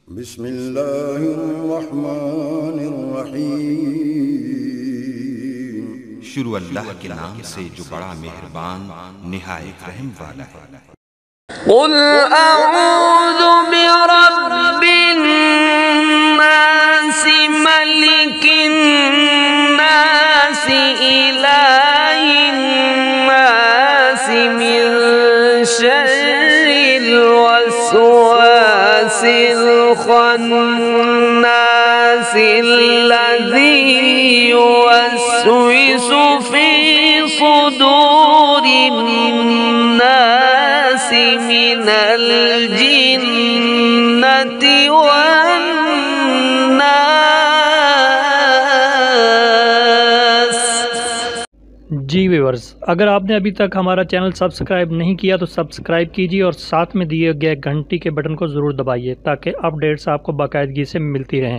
बिस्मिल्लाहिर्रहमानिर्रहीम। शुरू अल्लाह के नाम से जो बड़ा मेहरबान निहायत रहम वाला है। कुल अऊज़ु बिरब्बिन नास मलिकिन नास इलाहिन नास मिन शर्रिल वस्वासिल खन्नास अल्लज़ी युवस्विसु फी सुदूरिन नास मिनल जिन्नति वन नास। जी व्यूअर्स, अगर आपने अभी तक हमारा चैनल सब्सक्राइब नहीं किया तो सब्सक्राइब कीजिए और साथ में दिए गए घंटी के बटन को ज़रूर दबाइए ताकि अपडेट्स आपको बाकायदगी से मिलती रहें।